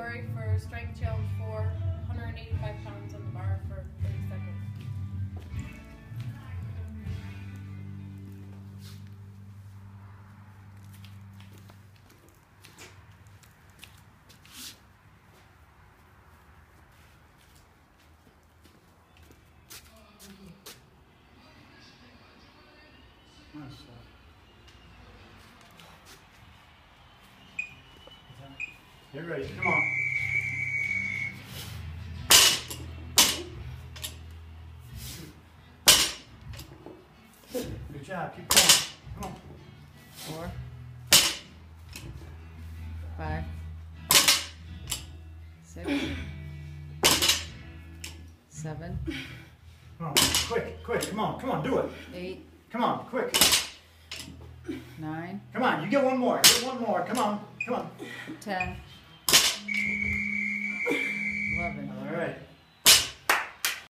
category for strength challenge 4, 185 pounds on the bar for 30 seconds. Nice. Get ready, come on. Good job, keep going. Come on. 4, 5, 6, 7, Come on, quick, come on, do it. 8, Come on, quick. 9, Come on, you get one more, come on. 10,